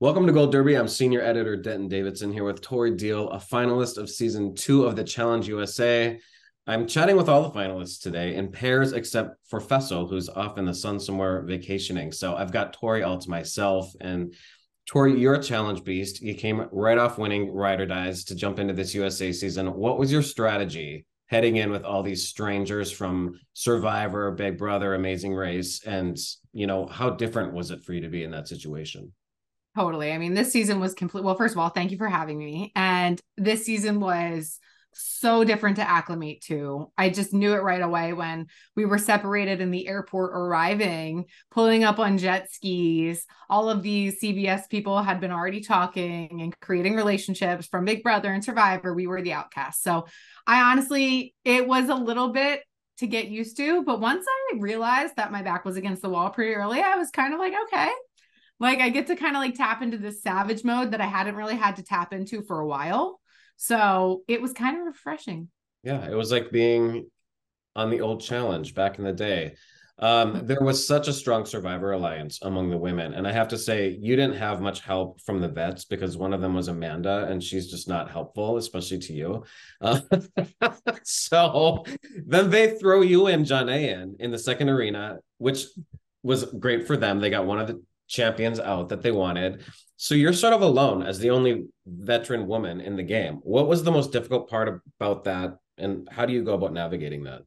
Welcome to Gold Derby. I'm senior editor Denton Davidson here with Tori Deal, a finalist of season 2 of the Challenge USA. I'm chatting with all the finalists today in pairs, except for Fessel, who's off in the sun somewhere vacationing. So I've got Tori all to myself. And Tori, you're a challenge beast. You came right off winning Ride or Dies to jump into this USA season. What was your strategy heading in with all these strangers from Survivor, Big Brother, Amazing Race? And, how different was it for you to be in that situation? Totally. I mean, this season was complete. Well, first of all, thank you for having me. And this season was so different to acclimate to. I just knew it right away when we were separated in the airport arriving, pulling up on jet skis. All of these CBS people had been already talking and creating relationships from Big Brother and Survivor. We were the outcasts. So I honestly, it was a little bit to get used to. But once I realized that my back was against the wall pretty early, I was kind of like, okay. Like I get to kind of like tap into this savage mode that I hadn't really had to tap into for a while. So it was kind of refreshing. Yeah, it was like being on the old challenge back in the day. There was such a strong Survivor alliance among the women. And I have to say, you didn't have much help from the vets because one of them was Amanda, and she's just not helpful, especially to you. Uh, so then they throw you in, Janae, in the second arena, which was great for them. They got one of the champions out that they wanted. So you're sort of alone as the only veteran woman in the game. What was the most difficult part about that? And how do you go about navigating that?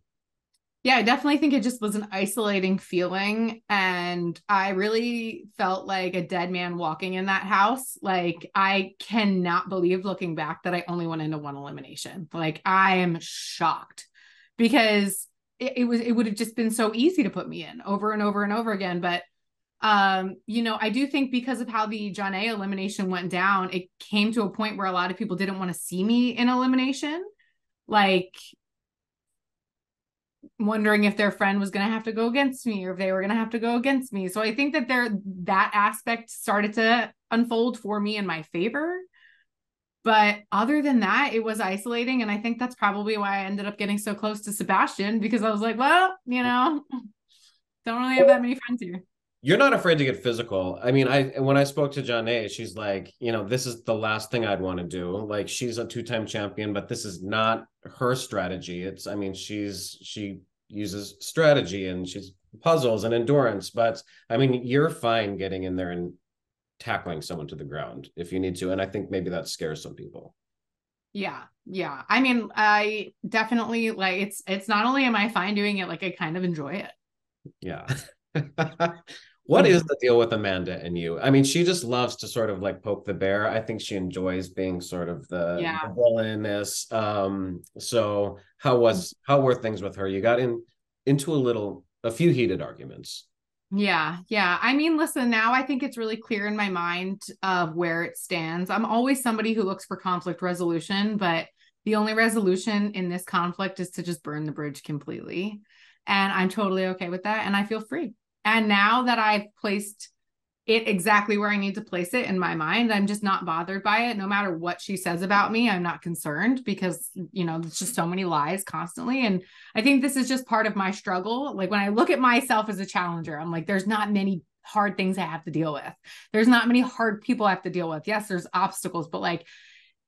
Yeah, I definitely think it just was an isolating feeling. And I really felt like a dead man walking in that house. Like, I cannot believe looking back that I only went into one elimination. Like, I am shocked because it would have just been so easy to put me in over and over and over again. But I do think because of how the John A elimination went down, it came to a point where a lot of people didn't want to see me in elimination, like wondering if their friend was going to have to go against me or if they were going to have to go against me. So I think that that aspect started to unfold for me in my favor. But other than that, it was isolating. And I think that's probably why I ended up getting so close to Sebastian, because I was like, well, don't really have that many friends here. You're not afraid to get physical. I mean, when I spoke to Janae, she's like, this is the last thing I'd want to do. Like, she's a two-time champion, but this is not her strategy. It's, I mean, she uses strategy and she's puzzles and endurance. But I mean, you're fine getting in there and tackling someone to the ground if you need to. And I think maybe that scares some people. Yeah. Yeah. I mean, I definitely like it's not only am I fine doing it, like I kind of enjoy it. Yeah. What is the deal with Amanda and you? I mean, she just loves to sort of like poke the bear. I think she enjoys being sort of the Yeah. villainess. So how were things with her? You got into a few heated arguments. Yeah. Yeah. I mean, listen, now I think it's really clear in my mind of where it stands. I'm always somebody who looks for conflict resolution, but the only resolution in this conflict is to just burn the bridge completely. And I'm totally okay with that. And I feel free. And now that I've placed it exactly where I need to place it in my mind, I'm just not bothered by it. No matter what she says about me, I'm not concerned because, there's just so many lies constantly. And I think this is just part of my struggle. Like when I look at myself as a challenger, I'm like, there's not many hard things I have to deal with. There's not many hard people I have to deal with. Yes, there's obstacles, but like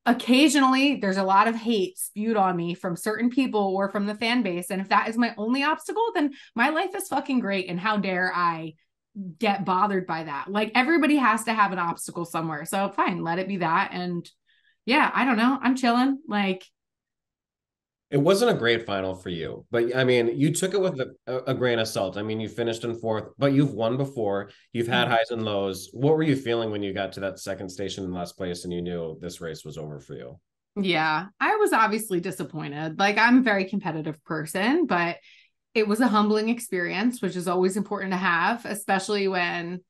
occasionally there's a lot of hate spewed on me from certain people or from the fan base. And if that is my only obstacle, then my life is fucking great. And how dare I get bothered by that? Like everybody has to have an obstacle somewhere. So fine, let it be that. And yeah, I don't know. I'm chilling. Like, It wasn't a great final for you, but I mean, you took it with a grain of salt. I mean, you finished in fourth, but you've won before. You've had highs and lows. What were you feeling when you got to that second station in last place and you knew this race was over for you? yeah, I was obviously disappointed. Like I'm a very competitive person, but it was a humbling experience, which is always important to have, especially when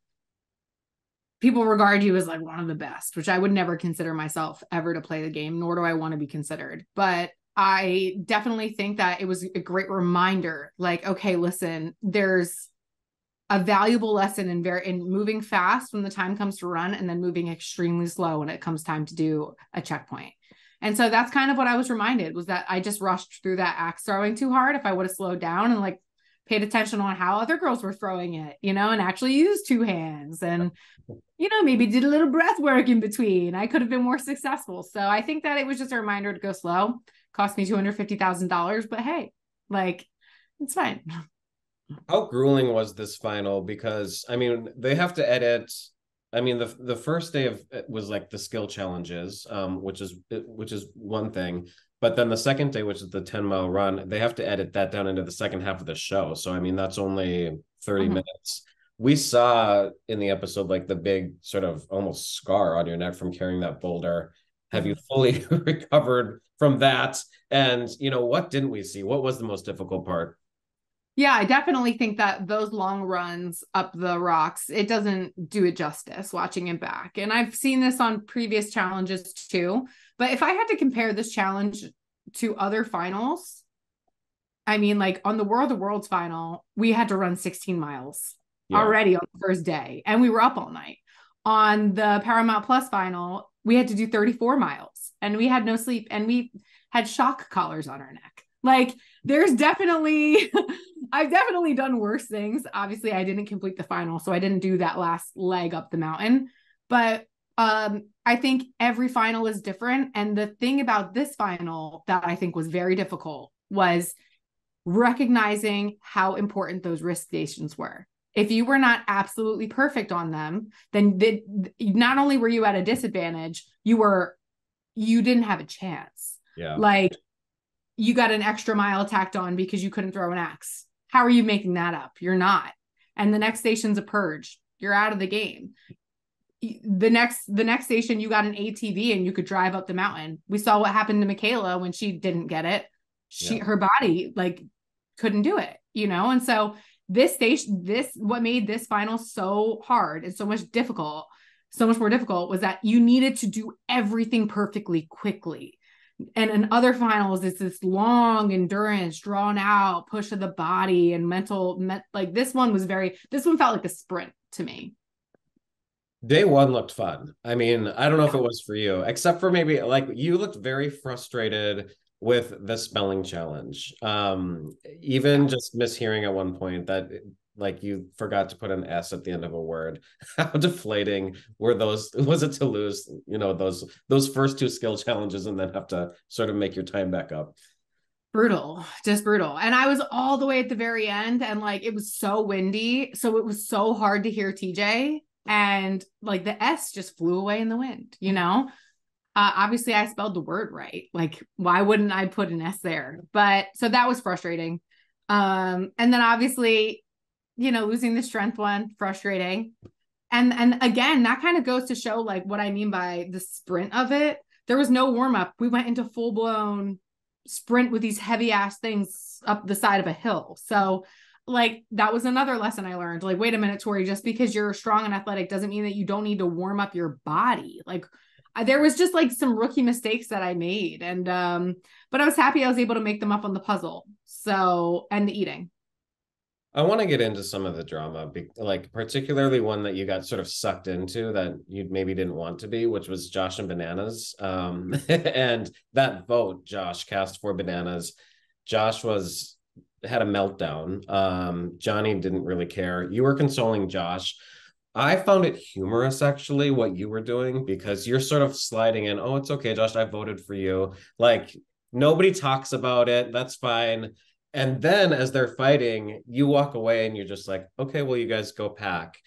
people regard you as like one of the best, which I would never consider myself ever to play the game, nor do I want to be considered. But I definitely think that it was a great reminder, like, okay, listen, there's a valuable lesson in moving fast when the time comes to run and then moving extremely slow when it comes time to do a checkpoint. And so that's kind of what I was reminded, was that I just rushed through that axe throwing too hard. If I would have slowed down and like paid attention on how other girls were throwing it, and actually used two hands and, maybe did a little breath work in between. I could have been more successful. So I think that it was just a reminder to go slow. Cost me $250,000, but hey, like, it's fine. How grueling was this final? Because I mean, they have to edit. I mean, the first day of it was like the skill challenges, which is one thing. But then the second day, which is the 10-mile run, they have to edit that down into the second half of the show. So I mean, that's only 30 minutes. We saw in the episode like the big sort of almost scar on your neck from carrying that boulder. Have you fully recovered from that? And what didn't we see? What was the most difficult part? Yeah, I definitely think that those long runs up the rocks, it doesn't do it justice watching it back. And I've seen this on previous challenges too. But if I had to compare this challenge to other finals, I mean, like on the World of Worlds final, we had to run 16 miles already on the first day, and we were up all night. On the Paramount Plus final, we had to do 34 miles, and we had no sleep, and we had shock collars on our neck. Like, there's definitely, I've definitely done worse things. Obviously, I didn't complete the final, so I didn't do that last leg up the mountain. But I think every final is different. And the thing about this final that I think was very difficult was recognizing how important those risk stations were. If you were not absolutely perfect on them, then not only were you at a disadvantage, you didn't have a chance. Yeah. Like, you got an extra mile tacked on because you couldn't throw an axe. How are you making that up? You're not. And the next station's a purge. You're out of the game. The next station, you got an ATV and you could drive up the mountain. We saw what happened to Michaela when she didn't get it. Her body like couldn't do it, And so what made this final so hard and so much more difficult was that you needed to do everything perfectly quickly. And in other finals, it's this long endurance, drawn out push of the body and like this one felt like a sprint to me. Day one looked fun. I mean, I don't know if it was for you, except for maybe like you looked very frustrated with the spelling challenge. Even just mishearing at one point that like you forgot to put an S at the end of a word. How deflating was it to lose, those first two skill challenges and then have to sort of make your time back up? Brutal, just brutal. And I was all the way at the very end, and like it was so windy, so it was so hard to hear TJ, and like the S just flew away in the wind, Obviously I spelled the word right. Like, why wouldn't I put an S there? But so that was frustrating. And then obviously, losing the strength one, frustrating. And again, that kind of goes to show like what I mean by the sprint of it. There was no warm up. We went into full blown sprint with these heavy ass things up the side of a hill. So like that was another lesson I learned. Like, wait a minute, Tori, just because you're strong and athletic doesn't mean that you don't need to warm up your body. Like, there was just like some rookie mistakes that I made. And but I was happy I was able to make them up on the puzzle. So, and the eating. I want to get into some of the drama, like particularly one that you got sort of sucked into that you maybe didn't want to be, which was Josh and Bananas. And that vote Josh cast for Bananas. Josh had a meltdown. Johnny didn't really care. You were consoling Josh. I found it humorous, actually, what you were doing, because you're sort of sliding in. Oh, it's okay, Josh, I voted for you. Like, nobody talks about it. That's fine. And then as they're fighting, you walk away and you're just like, okay, well, you guys go pack.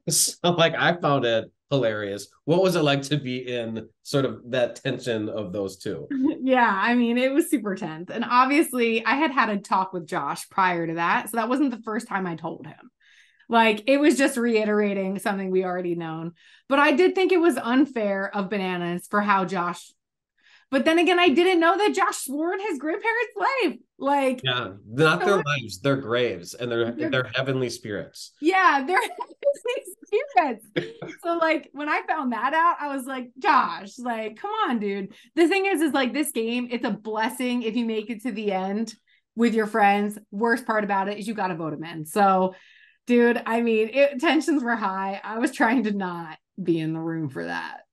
So like, I found it hilarious. What was it like to be in sort of that tension of those two? Yeah, I mean, it was super tense. And obviously I had a talk with Josh prior to that. So that wasn't the first time I told him. Like, it was just reiterating something we already known. But I did think it was unfair of Bananas for how Josh. But then again, I didn't know that Josh swore in his grandparents' life. Like, yeah, not their lives, their graves, and they're heavenly spirits. Yeah, they're heavenly spirits. So like when I found that out, I was like, Josh, like, come on, dude. The thing is like this game, it's a blessing if you make it to the end with your friends. Worst part about it is you got to vote them in. So, dude, I mean, tensions were high. I was trying to not be in the room for that.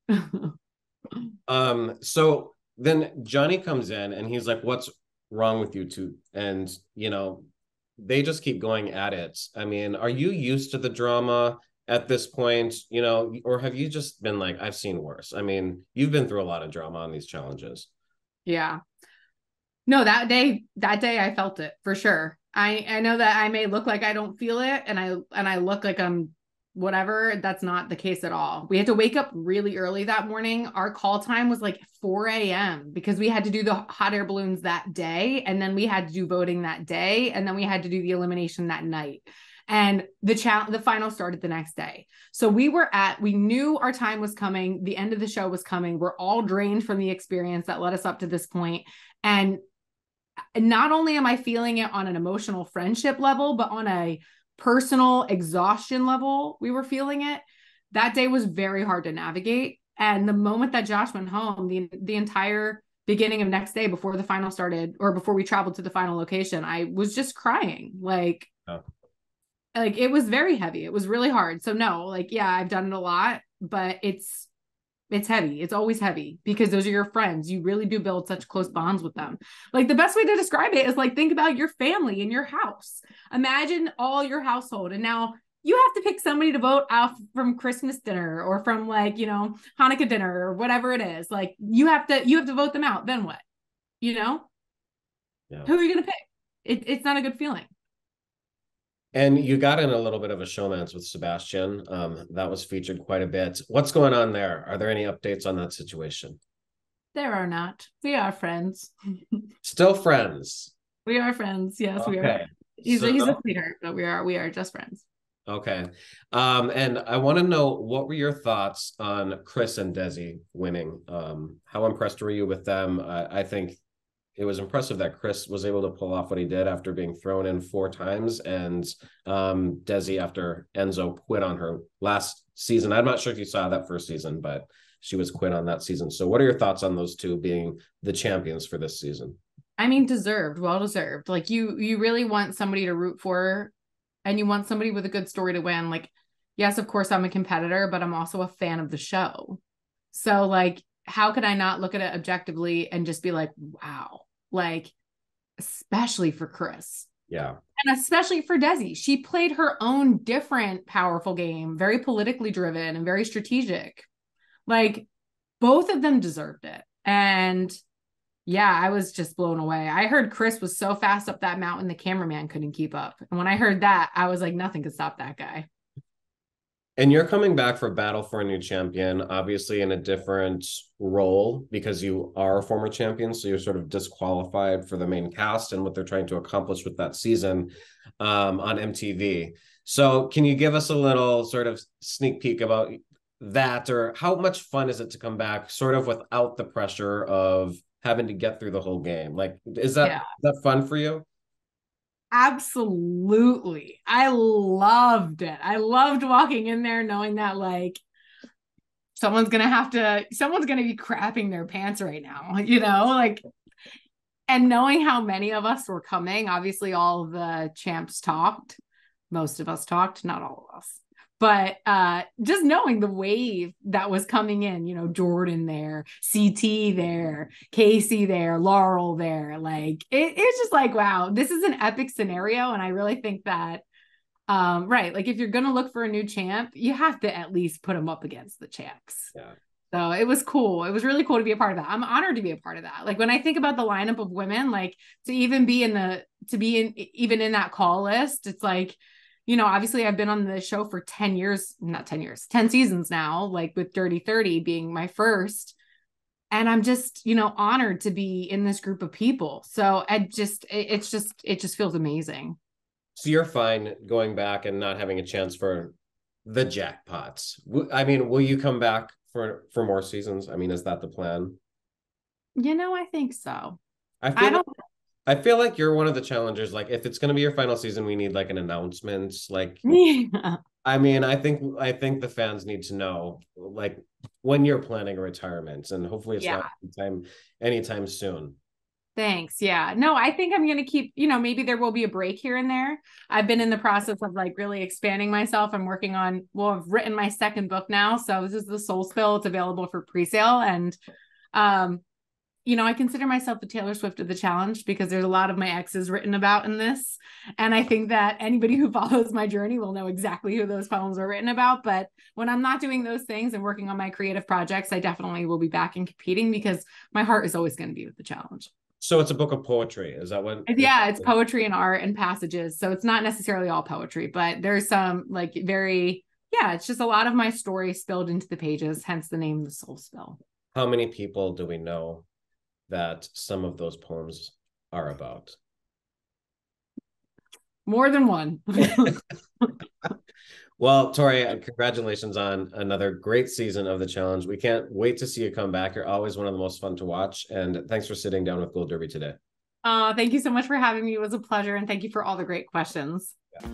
So then Johnny comes in and he's like, what's wrong with you two? And they just keep going at it. I mean, are you used to the drama at this point, you know, or have you just been like, I've seen worse? I mean, you've been through a lot of drama on these challenges. Yeah. No, that day I felt it for sure. I know that I may look like I don't feel it and I look like I'm whatever. That's not the case at all. We had to wake up really early that morning. Our call time was like 4 a.m. because we had to do the hot air balloons that day, and then we had to do voting that day, and then we had to do the elimination that night. And the final started the next day. So we knew our time was coming. The end of the show was coming. We're all drained from the experience that led us up to this point. And not only am I feeling it on an emotional friendship level, but on a personal exhaustion level, we were feeling it. That day was very hard to navigate. And the moment that Josh went home, the entire beginning of next day before the final started, or before we traveled to the final location, I was just crying. Like it was very heavy. It was really hard. So no, like, yeah, I've done it a lot, but it's heavy. It's always heavy because those are your friends. You really do build such close bonds with them. Like the best way to describe it is like, think about your family in your house. Imagine all your household. And now you have to pick somebody to vote off from Christmas dinner or from like, you know, Hanukkah dinner or whatever it is. Like you have to vote them out. Then what? You know? Yeah. Who are you going to pick? It's not a good feeling. And you got in a little bit of a showmance with Sebastian. That was featured quite a bit. What's going on there? Are there any updates on that situation? There are not. We are friends. Still friends. We are friends. Yes, we are. Okay. He's a sweetheart, but we are just friends. Okay. And I want to know, what were your thoughts on Chris and Desi winning? How impressed were you with them? I think it was impressive that Chris was able to pull off what he did after being thrown in 4 times, and Desi, after Enzo quit on her last season. I'm not sure if you saw that first season, but she was quit on that season. So what are your thoughts on those two being the champions for this season? I mean, deserved, well deserved. Like you really want somebody to root for, and you want somebody with a good story to win. Like, yes, of course I'm a competitor, but I'm also a fan of the show. So like, how could I not look at it objectively and just be like, wow, like, especially for Chris. Yeah. And especially for Desi. She played her own different powerful game, very politically driven and very strategic. Like, both of them deserved it. And yeah, I was just blown away. I heard Chris was so fast up that mountain, the cameraman couldn't keep up. And when I heard that, I was like, nothing could stop that guy. And you're coming back for Battle for a New Champion, obviously in a different role because you are a former champion. So you're sort of disqualified for the main cast and what they're trying to accomplish with that season on MTV. So can you give us a little sort of sneak peek about that, or how much fun is it to come back sort of without the pressure of having to get through the whole game? Like, is that fun for you? Absolutely. I loved it. I loved walking in there knowing that like someone's going to be crapping their pants right now, you know, like, and knowing how many of us were coming. Obviously all of the champs talked. Most of us talked, not all of us. But just knowing the wave that was coming in, you know, Jordan there, CT there, Casey there, Laurel there, like it's just like, wow, this is an epic scenario. And I really think that, right, like if you're going to look for a new champ, you have to at least put them up against the champs. Yeah. So it was cool. It was really cool to be a part of that. I'm honored to be a part of that. Like when I think about the lineup of women, like even in that call list, it's like, you know, obviously I've been on the show for 10 seasons now, like with Dirty 30 being my first. And I'm just, you know, honored to be in this group of people. So it just feels amazing. So you're fine going back and not having a chance for the jackpots. I mean, will you come back for more seasons? I mean, is that the plan? You know, I think so. I feel like you're one of the challengers. Like, if it's going to be your final season, we need like an announcement. Like, yeah. I mean, I think the fans need to know, like, when you're planning a retirement, and hopefully it's not anytime soon. Thanks. Yeah. No, I think I'm going to keep, you know, maybe there will be a break here and there. I've been in the process of like really expanding myself. I'm working on, I've written my second book now. So this is The Soul Spill. It's available for pre-sale. And I consider myself the Taylor Swift of the challenge because there's a lot of my exes written about in this. And I think that anybody who follows my journey will know exactly who those poems are written about. But when I'm not doing those things and working on my creative projects, I definitely will be back and competing because my heart is always going to be with the challenge. So it's a book of poetry. Is that what? Yeah, it's poetry and art and passages. So it's not necessarily all poetry, but there's some like it's just a lot of my story spilled into the pages, hence the name The Soul Spill. How many people do we know that some of those poems are about? More than one. Well, Tori, congratulations on another great season of the challenge. We can't wait to see you come back. You're always one of the most fun to watch. And thanks for sitting down with Gold Derby today. Thank you so much for having me. It was a pleasure. And thank you for all the great questions. Yeah.